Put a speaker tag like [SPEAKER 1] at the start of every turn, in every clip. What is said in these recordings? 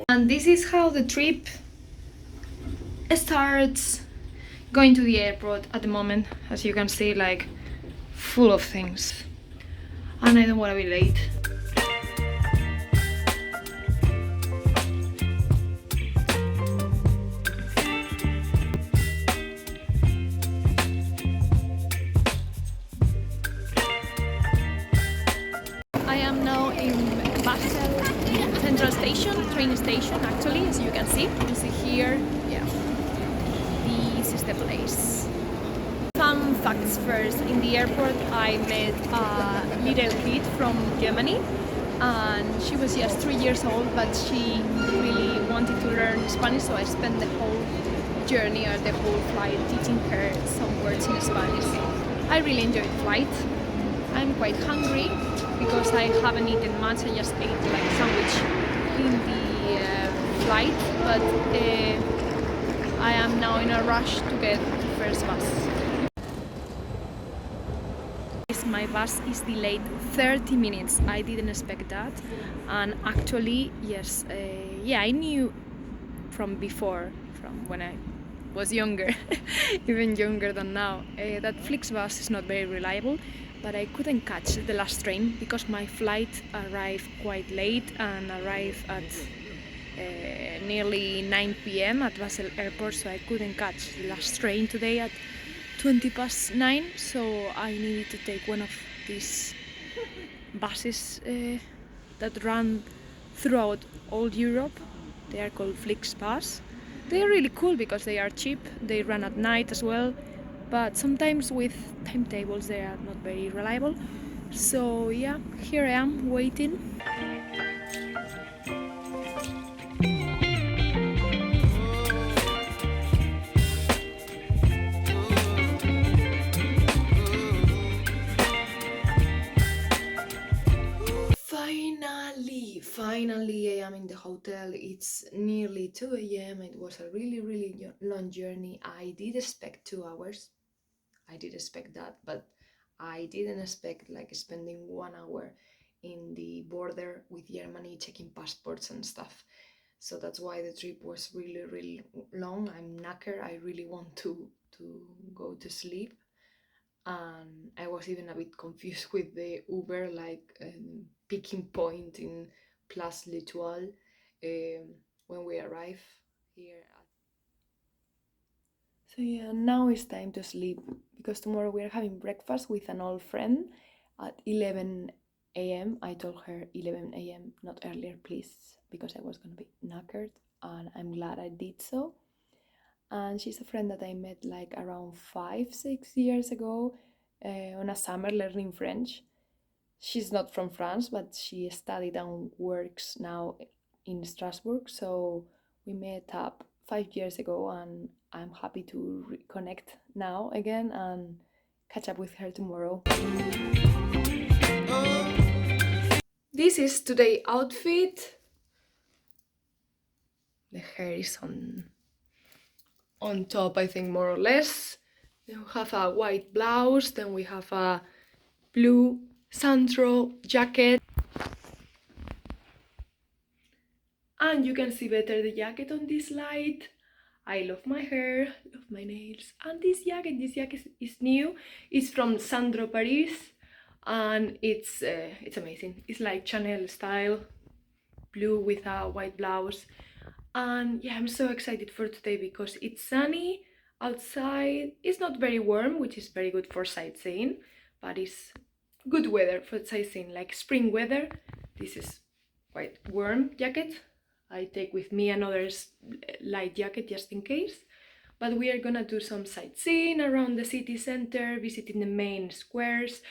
[SPEAKER 1] And this is how the trip starts. Going to the airport at the moment, as you can see, like full of things, and I don't want to be late. I am now in Basel Central Station, train station actually, as you can see. You see here, yeah, this is the place. Some facts first. In the airport I met a little kid from Germany, and she was just 3 years old, but she really wanted to learn Spanish, so I spent the whole journey or the whole flight teaching her some words in Spanish. I really enjoyed the flight. I'm quite hungry because I haven't eaten much. I just ate like a sandwich in the flight, but I am now in a rush to get the first bus. My bus is delayed 30 minutes. I didn't expect that, and actually, yes, yeah, I knew from before, from when I was younger, even younger than now, that Flixbus is not very reliable, but I couldn't catch the last train because my flight arrived quite late and arrived at nearly 9 p.m. at Basel airport, so I couldn't catch the last train today at 9:20, so I needed to take one of these buses that run throughout all Europe. They are called Flixbus. They are really cool because they are cheap, they run at night as well, but sometimes with timetables they are not very reliable. So yeah, here I am waiting. Finally I am in the hotel. It's nearly 2 a.m. It was a really long journey. I did expect 2 hours. I did expect that, but I didn't expect like spending 1 hour in the border with Germany checking passports and stuff. So that's why the trip was really long. I'm knackered. I really want to go to sleep. And I was even a bit confused with the Uber picking point in Place L'Etoile when we arrive here. So yeah, now it's time to sleep because tomorrow we're having breakfast with an old friend at 11 a.m. I told her 11 a.m., not earlier, please, because I was gonna be knackered, and I'm glad I did so. And she's a friend that I met like around 5-6 years ago on a summer learning French. She's not from France, but she studied and works now in Strasbourg, so we met up 5 years ago, and I'm happy to reconnect now again and catch up with her tomorrow. This is today's outfit. The hair is on top, I think, more or less. Then we have a white blouse, then we have a blue Sandro jacket. And you can see better the jacket on this light. I love my hair, love my nails. And this jacket is new. It's from Sandro Paris, and it's amazing. It's like Chanel style, blue with a white blouse. And yeah, I'm so excited for today because it's sunny outside. It's not very warm, which is very good for sightseeing, but it's good weather for sightseeing, like spring weather. This is quite warm jacket. I take with me another light jacket just in case. But we are gonna do some sightseeing around the city center, visiting the main squares,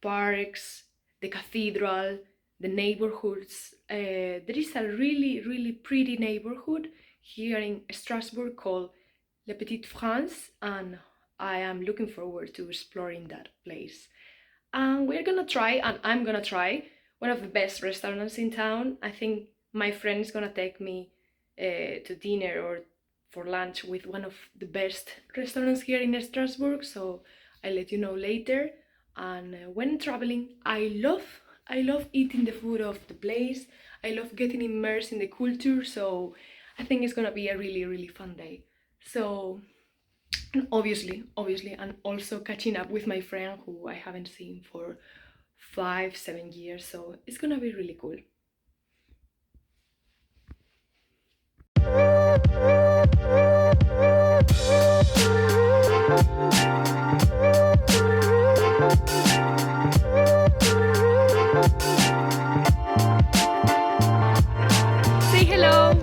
[SPEAKER 1] parks, the cathedral, the neighborhoods. There is a really pretty neighborhood here in Strasbourg called La Petite France, and I am looking forward to exploring that place. And we're gonna try, and I'm gonna try, one of the best restaurants in town. I think my friend is gonna take me to dinner or for lunch with one of the best restaurants here in Strasbourg, so I'll let you know later. And when traveling, I love I love eating the food of the place. I love getting immersed in the culture, so I think it's gonna be a really, really fun day. So, and obviously, and also catching up with my friend who I haven't seen for 5, 7 years, so it's gonna be really cool. Say hello!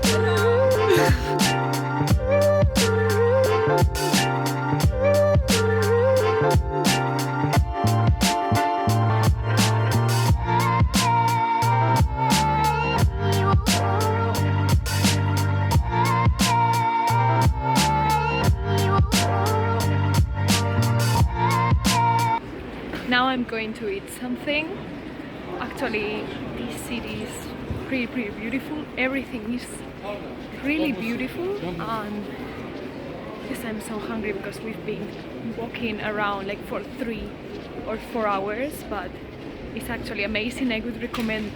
[SPEAKER 1] Now I'm going to eat something. Actually, this city is pretty beautiful. Everything is really beautiful, and yes, I'm so hungry because we've been walking around like for 3 or 4 hours, but it's actually amazing. I would recommend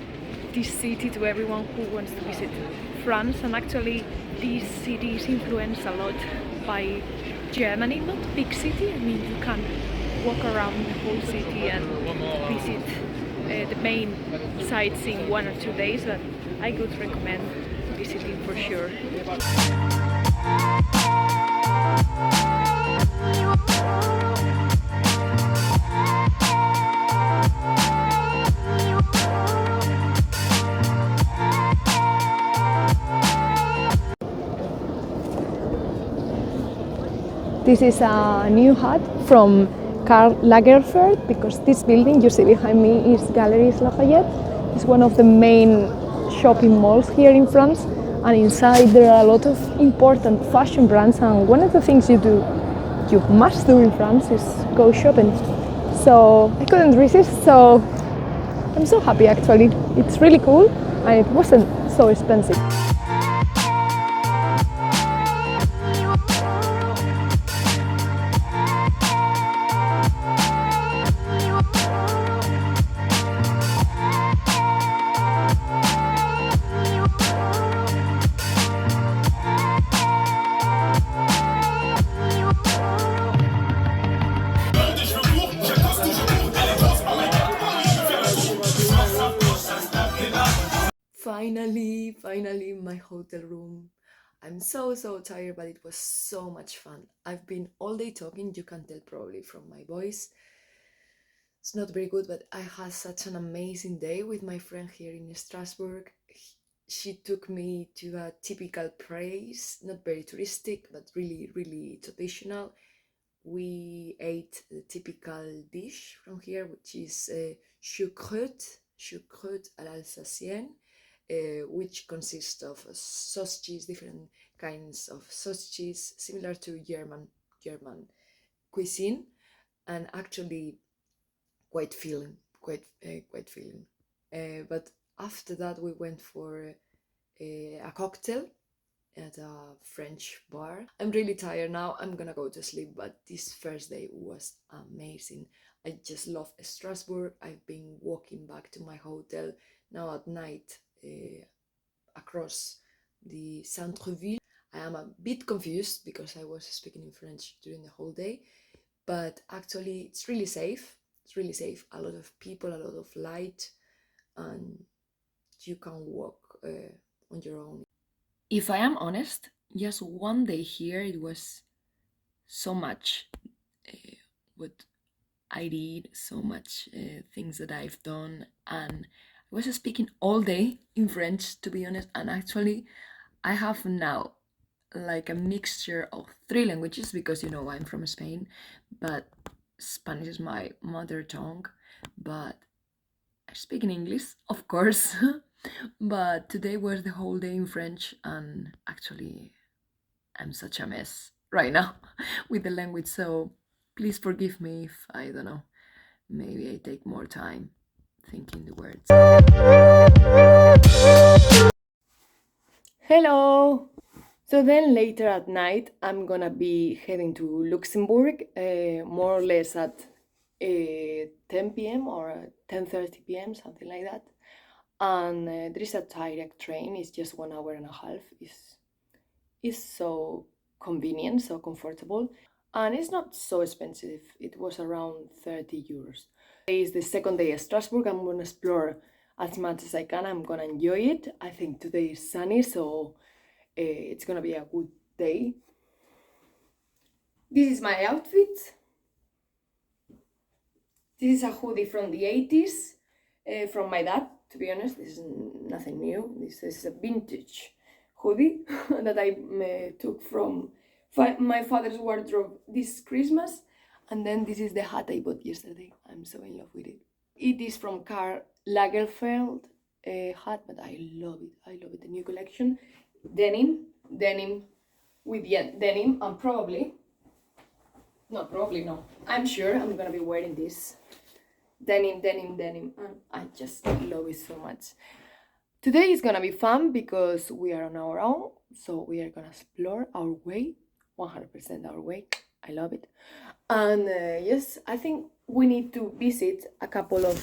[SPEAKER 1] this city to everyone who wants to visit France, and actually this city is influenced a lot by Germany. Not big city, I mean you can walk around the whole city and visit the main sites in 1 or 2 days, but I would recommend visiting for sure. This is a new hut from Karl Lagerfeld, because this building you see behind me is Galeries Lafayette. It's one of the main shopping malls here in France, and inside there are a lot of important fashion brands, and one of the things you must do in France is go shopping. So I couldn't resist, so I'm so happy actually. It's really cool and it wasn't so expensive. Finally, my hotel room. I'm so tired, but it was so much fun. I've been all day talking, you can tell probably from my voice. It's not very good, but I had such an amazing day with my friend here in Strasbourg. She took me to a typical place, not very touristic, but really traditional. We ate the typical dish from here, which is choucroute à l'Alsacienne, which consists of sausages, different kinds of sausages, similar to German cuisine, and actually quite filling. But after that, we went for a cocktail at a French bar. I'm really tired now. I'm gonna go to sleep, but this first day was amazing. I just love Strasbourg. I've been walking back to my hotel now at night across the centre-ville. I am a bit confused because I was speaking in French during the whole day, but actually it's really safe. It's really safe. A lot of people, a lot of light, and you can walk on your own. If I am honest, just one day here, it was so much what I did, so much things that I've done, and I was speaking all day in French, to be honest, and actually I have now like a mixture of 3 languages, because I'm from Spain, but Spanish is my mother tongue, but I speak in English, of course. But today was the whole day in French, and actually I'm such a mess right now with the language, so please forgive me if I don't know, maybe I take more time thinking the words. Hello! So then later at night I'm gonna be heading to Luxembourg, more or less at 10 p.m. or 10:30 p.m., something like that. And there is a direct train. It's just 1 hour and a half. It's so convenient, so comfortable, and it's not so expensive. It was around 30 euros. Today is the second day at Strasbourg. I'm gonna explore as much as I can. I'm gonna enjoy it. I think today is sunny, so it's gonna be a good day. This is my outfit. This is a hoodie from the 80s, from my dad, to be honest. This is nothing new. This is a vintage hoodie that I took from my father's wardrobe this Christmas. And then this is the hat I bought yesterday. I'm so in love with it. It is from Karl Lagerfeld hat, but I love it. I love it. The new collection. Denim with denim, and probably, no. I'm sure I'm gonna be wearing this. Denim, and I just love it so much. Today is gonna be fun because we are on our own, so we are gonna explore our way, 100% our way. I love it. And yes, I think we need to visit a couple of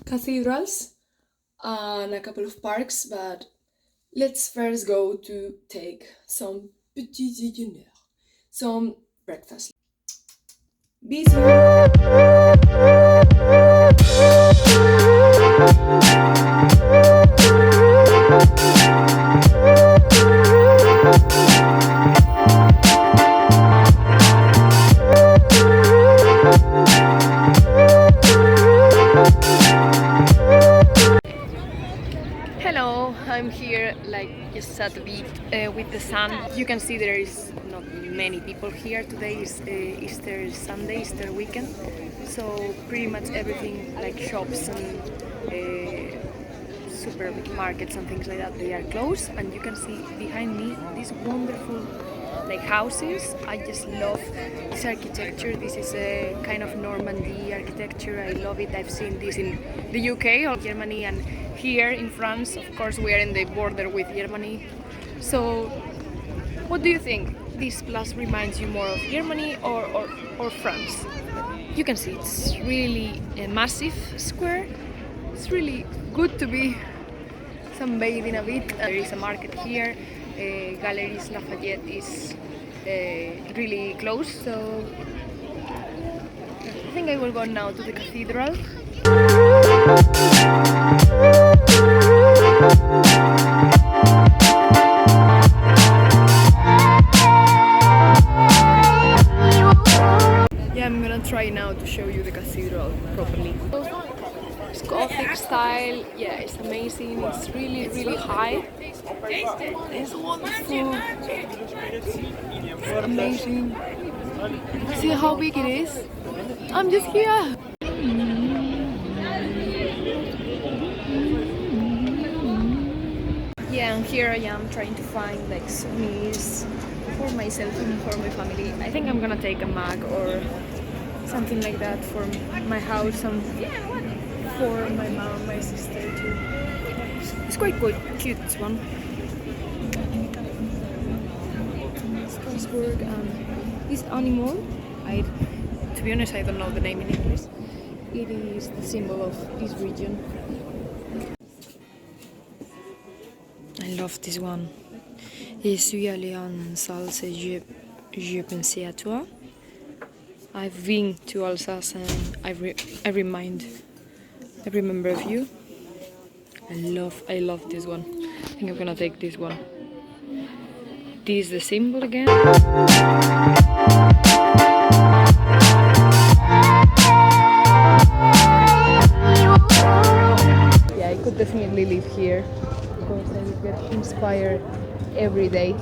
[SPEAKER 1] cathedrals and a couple of parks, but let's first go to take some petit déjeuner, some breakfast. Bisous! Hello, I'm here like just at the beach with the sun. You can see there is not many people here. Today is Easter Sunday, Easter weekend, so pretty much everything like shops and supermarkets and things like that, they are closed. And you can see behind me these wonderful like houses. I just love this architecture. This is a kind of Normandy architecture. I love it. I've seen this in the UK or Germany, and here in France. Of course, we are in the border with Germany. So what do you think? This place reminds you more of Germany or France? You can see it's really a massive square. It's really good to be sunbathing a bit. There is a market here. Galeries Lafayette is really close, so I think I will go now to the cathedral. Yeah, I'm gonna try now to show you the cathedral properly. It's Gothic style, yeah, it's amazing, it's really high. It's wonderful. It's amazing. See how big it is? I'm just here. Yeah, and here I am trying to find like souvenirs for myself and for my family. I think I'm gonna take a mug or something like that for my house and for my mom, my sister too. It's quite good, cute this one. Strasbourg, this animal, to be honest, I don't know the name in English. It is the symbol of this region. I love this one. Je suis allée en Alsace et je pensais à toi. I've been to Alsace and I remember of you. I love this one. I think I'm gonna take this one. This is the symbol again. Yeah, I could definitely live here because I would get inspired every day.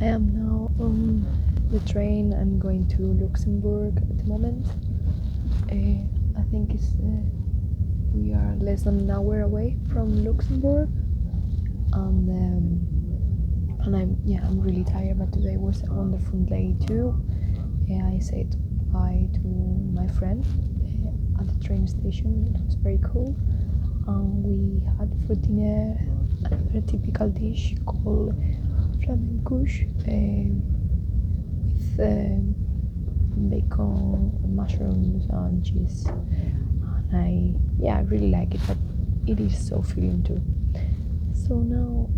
[SPEAKER 1] I am now on the train. I'm going to Luxembourg at the moment. I think we are less than an hour away from Luxembourg.
[SPEAKER 2] And I'm really tired, but today was a wonderful day too. I said bye to my friend at the train station. It was very cool. We had for dinner a very typical dish called flamencouche with bacon, mushrooms, and cheese. And I really like it, but it is so filling too. So now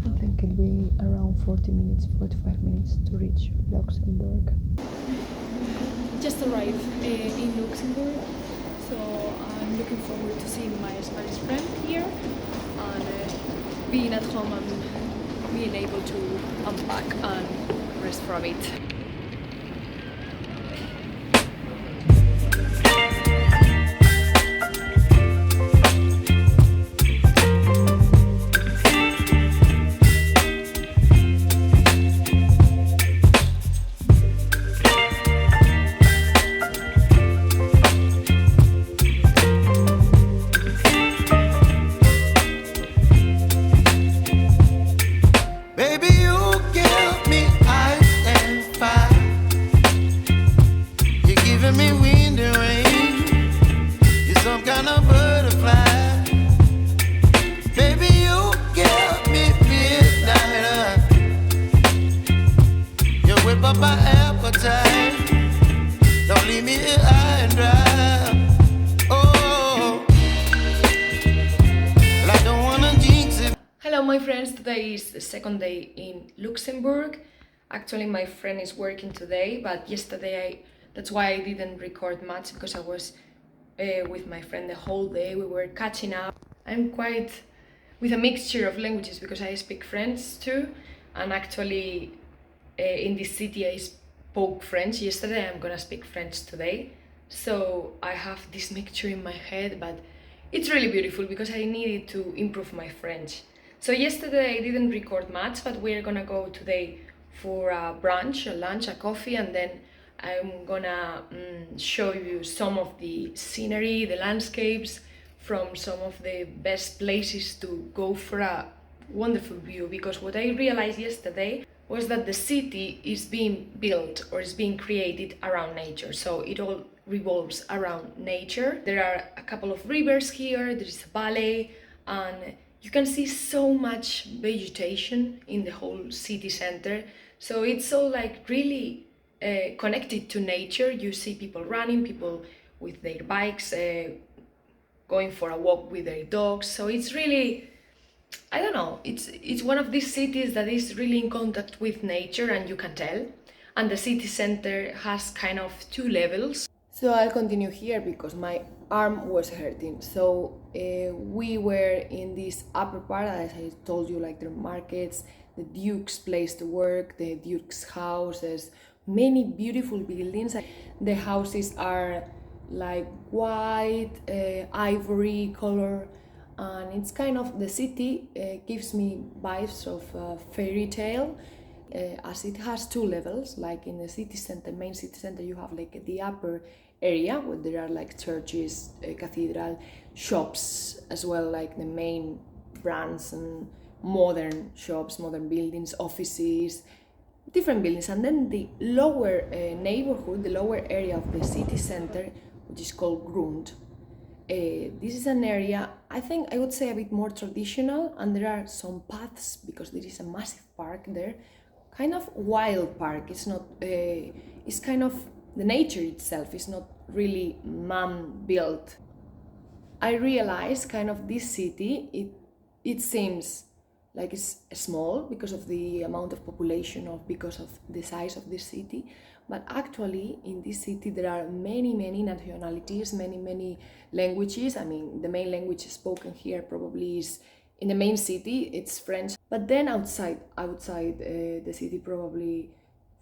[SPEAKER 2] I think it'll be around 40 minutes, 45 minutes to reach Luxembourg.
[SPEAKER 1] Just arrived in Luxembourg, so I'm looking forward to seeing my Spanish friend here and being at home and being able to unpack and rest for a bit. Hello my friends, today is the second day in Luxembourg. Actually my friend is working today, but yesterday that's why I didn't record much, because I was with my friend the whole day. We were catching up. I'm quite with a mixture of languages because I speak French too, and actually in this city I spoke French yesterday. I'm gonna speak French today, so I have this mixture in my head, but it's really beautiful because I needed to improve my French. So yesterday I didn't record much, but we're gonna go today for a brunch, a lunch, a coffee, and then I'm gonna show you some of the scenery, the landscapes from some of the best places to go for a wonderful view. Because what I realized yesterday was that the city is being built or is being created around nature, so it all revolves around nature. There are a couple of rivers here, there is a valley, and you can see so much vegetation in the whole city center. So it's all like really connected to nature. You see people running, people with their bikes, going for a walk with their dogs. So it's really, I don't know, it's one of these cities that is really in contact with nature, and you can tell. And the city center has kind of two levels. So I'll continue here because my arm was hurting. So we were in this upper part, as I told you, like the markets, the Duke's place to work, the Duke's houses, many beautiful buildings. The houses are like white, ivory color, and it's kind of, the city gives me vibes of fairy tale. As it has two levels, like in the city center, main city center, you have like the upper area where there are like churches, cathedral, shops as well, like the main brands and modern shops, modern buildings, offices, different buildings. And then the lower neighborhood, the lower area of the city center, which is called Grund. This is an area, I think I would say a bit more traditional, and there are some paths because there is a massive park there, kind of wild park. It's not, it's kind of, the nature itself is not really man-built. I realize kind of this city, it seems like it's small because of the amount of population, or because of the size of this city, but actually in this city there are many nationalities, many languages. I mean, the main language spoken here probably is, in the main city, it's French, but then outside the city probably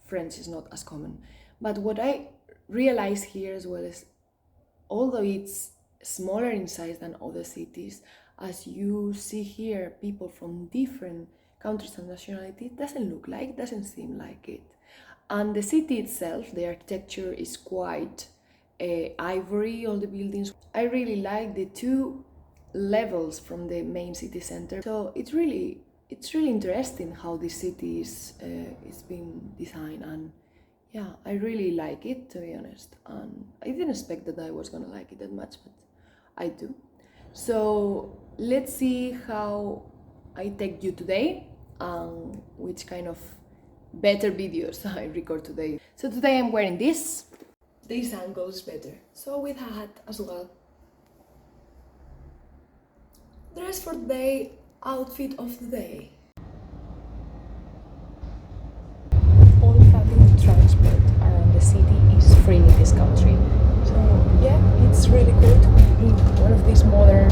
[SPEAKER 1] French is not as common. But what I realize here as well is, although it's smaller in size than other cities, as you see here, people from different countries and nationalities, doesn't seem like it. And the city itself, the architecture is quite ivory, all the buildings. I really like the two levels from the main city center. So it's really interesting how this city is being designed, and yeah, I really like it, to be honest. And I didn't expect that I was gonna like it that much, but I do. So let's see how I take you today and which kind of better videos I record today. So today I'm wearing this. This angle is better. So with a hat as well. Dress for the day, outfit of the day.
[SPEAKER 2] All public transport around the city is free in this country. So yeah, it's really cool to be in one of these modern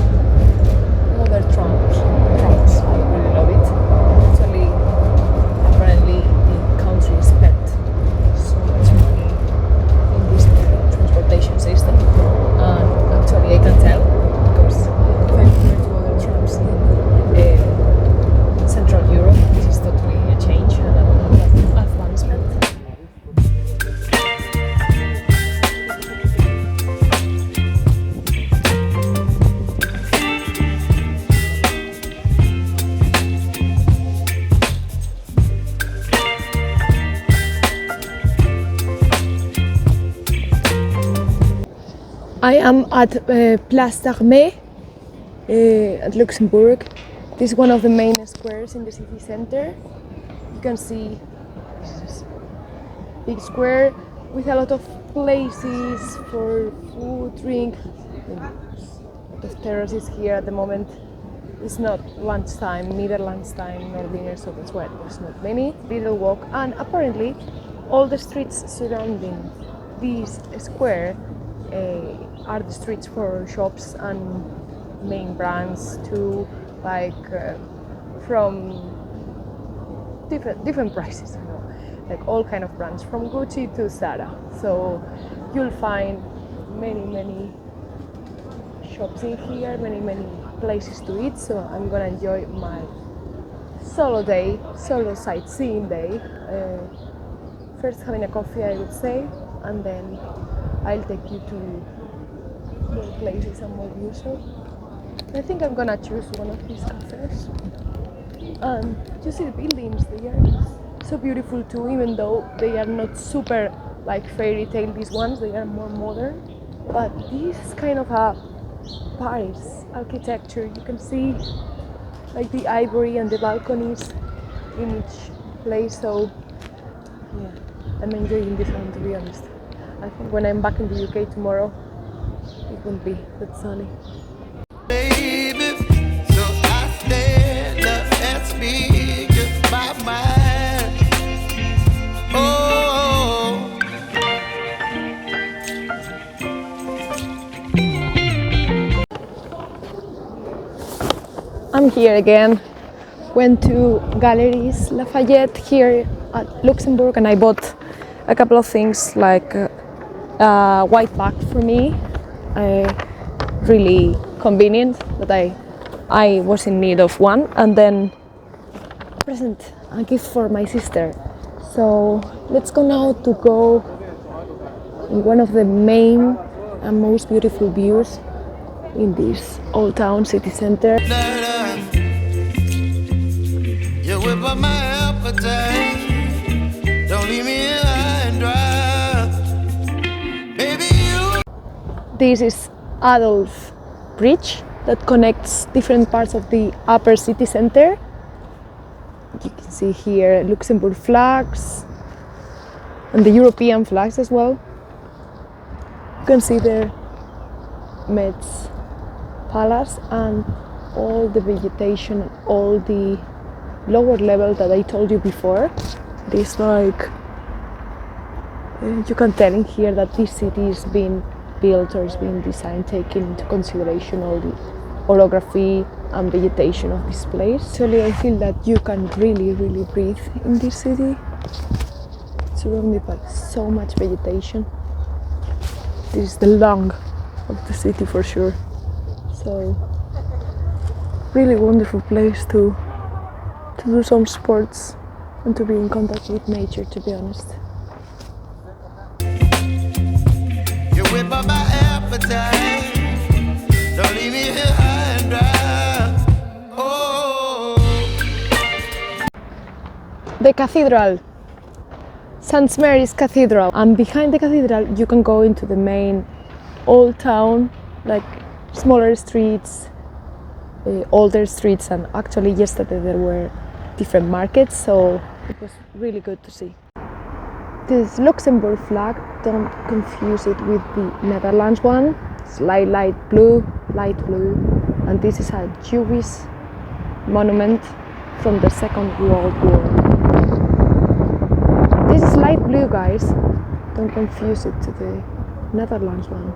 [SPEAKER 2] trams. I really love it. Actually, apparently the country spent so much money in this transportation system, and actually I can tell because if I compare to other trams in Central Europe, this is totally a change and an advancement. I am at Place d'Armée at Luxembourg. This is one of the main squares in the city center. You can see this big square with a lot of places for food, drink. The terraces here at the moment. It's not lunchtime, neither lunchtime nor dinner, so that's why there's not many. Little walk, and apparently all the streets surrounding this square are the streets for shops and main brands too, like from different prices, you know, like all kind of brands from Gucci to Zara. So you'll find many shops in here, many places to eat. So I'm gonna enjoy my solo sightseeing day. First having a coffee, I would say, and then I'll take you to more places and more views. So I think I'm gonna choose one of these cafes. And you see the buildings, they are so beautiful too, even though they are not super like fairy tale, these ones, they are more modern. But this is kind of a Paris architecture. You can see like the ivory and the balconies in each place. So yeah, I'm enjoying this one, to be honest. I think when I'm back in the UK tomorrow, it won't be that sunny.
[SPEAKER 3] Baby, so I stand up and speak just my mind. Oh,
[SPEAKER 2] I'm here again. Went to Galeries Lafayette here at Luxembourg, and I bought a couple of things like a white bag for me, really convenient, but I was in need of one, and then a gift for my sister. So let's go now to go in one of the main and most beautiful views in this old town city center.
[SPEAKER 3] you whip up my appetite. Don't leave me here high and dry. Baby, you.
[SPEAKER 2] This is Adolf Bridge that connects different parts of the upper city center. You can see here Luxembourg flags and the European flags as well. You can see there Met's Palace and all the vegetation, all the lower level that I told you before. It is like, you can tell in here that this city is being built or is being designed taking into consideration all the orography and vegetation of this place. Actually, I feel that you can really breathe in this city. It's surrounded by so much vegetation. This is the lung of the city for sure. So, really wonderful place to do some sports and to be in contact with nature, to be honest.
[SPEAKER 3] You whip up my appetite. Don't leave me here high and dry.
[SPEAKER 2] the cathedral, St. Mary's Cathedral, and behind the cathedral you can go into the main old town, like smaller streets, older streets, and actually yesterday there were different markets, so it was really good to see. This Luxembourg flag, don't confuse it with the Netherlands one. It's light blue, and this is a Jewish monument from the Second World War. This is light blue, guys. Don't confuse it to the Netherlands one.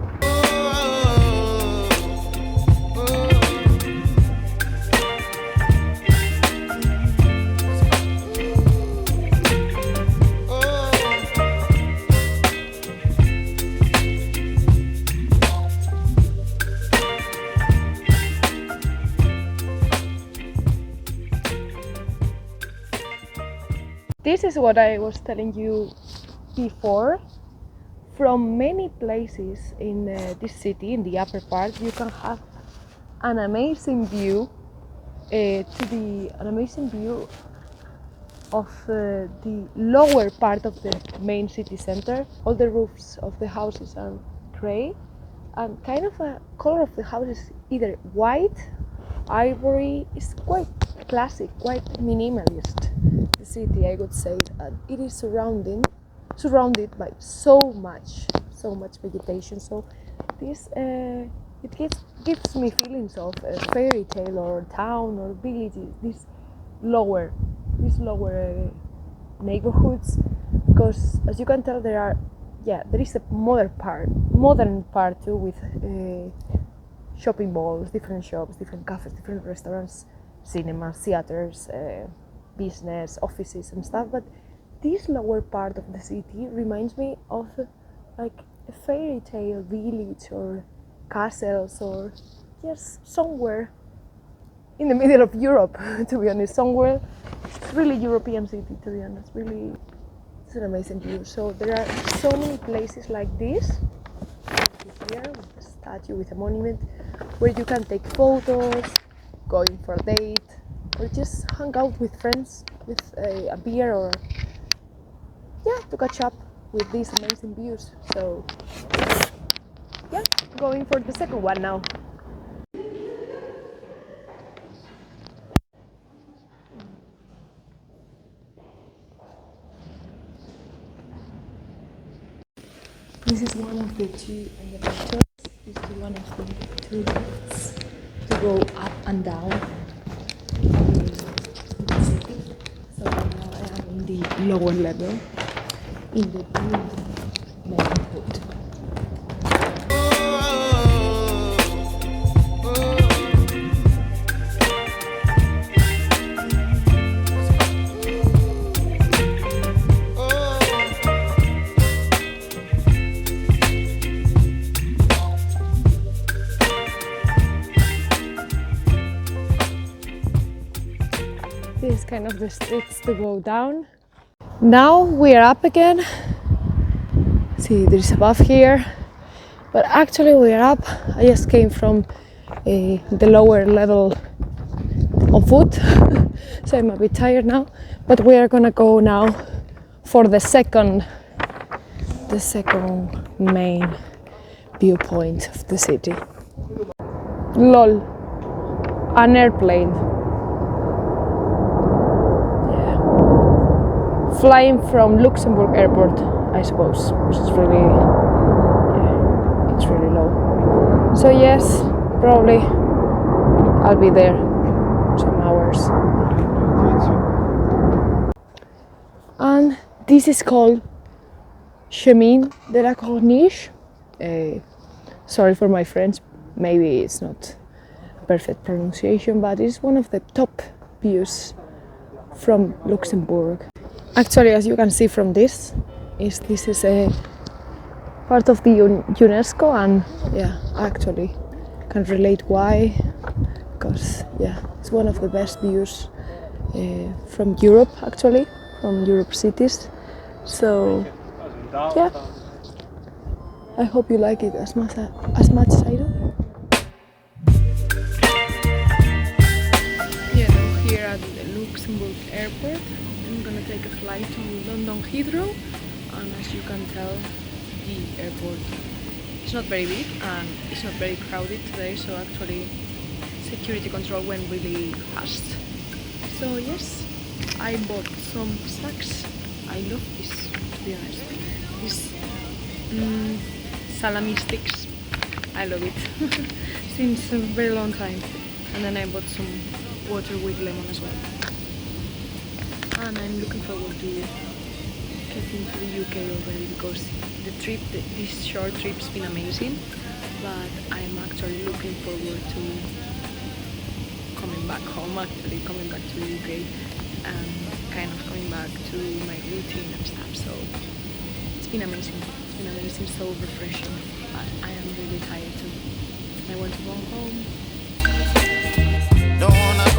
[SPEAKER 2] This is what I was telling you before. From many places in this city, in the upper part, you can have an amazing view of the lower part of the main city center. All the roofs of the houses are grey, and kind of a color of the house is either white, ivory. It's quite classic, quite minimalist. The city, I would say, and it is surrounded by so much vegetation. So this it gives me feelings of a fairy tale or town or village. These lower neighborhoods, because as you can tell there is a modern part too, with shopping malls, different shops, different cafes, different restaurants, cinemas, theaters, business, offices and stuff. But this lower part of the city reminds me of like a fairy tale village or castles, or just somewhere in the middle of Europe, to be honest. Somewhere, it's really European city, to be honest. Really, it's an amazing view. So there are so many places like this here, with a statue, with a monument, where you can take photos, going for a date, or just hang out with friends with a beer, or to catch up with these amazing views. So going for the second one now. This is one of the two elevators. This is one of the two lifts to go up and down in the city. So now I am in the lower level, in the neighborhood. This is kind of the streets to go down. Now we are up again. See, there's a buff here, but actually we are up. I just came from the lower level on foot, so I'm a bit tired now. But we are gonna go now for the second main viewpoint of the city. Lol, an airplane. Flying from Luxembourg airport, I suppose, which is really, it's really low. So yes, probably I'll be there some hours. And this is called Chemin de la Corniche. Sorry for my French, maybe it's not perfect pronunciation, but it's one of the top views from Luxembourg. Actually, as you can see from this is a part of the UNESCO, and actually can relate why, because it's one of the best views from Europe, actually, from Europe cities. So I hope you like it as much as I do. Here at the
[SPEAKER 1] Luxembourg airport. I'm gonna take a flight to London Heathrow, and as you can tell, the airport is not very big and it's not very crowded today, so actually security control went really fast. So yes, I bought some snacks. I love this, to be honest. This salami sticks, I love it since a very long time. And then I bought some water with lemon as well. And I'm looking forward to getting to the UK already, because this short trip's been amazing, but I'm actually looking forward to coming back home, coming back to the UK and kind of coming back to my routine and stuff. So it's been amazing, so refreshing, but I am really tired too. I want to go home.
[SPEAKER 3] Don't wanna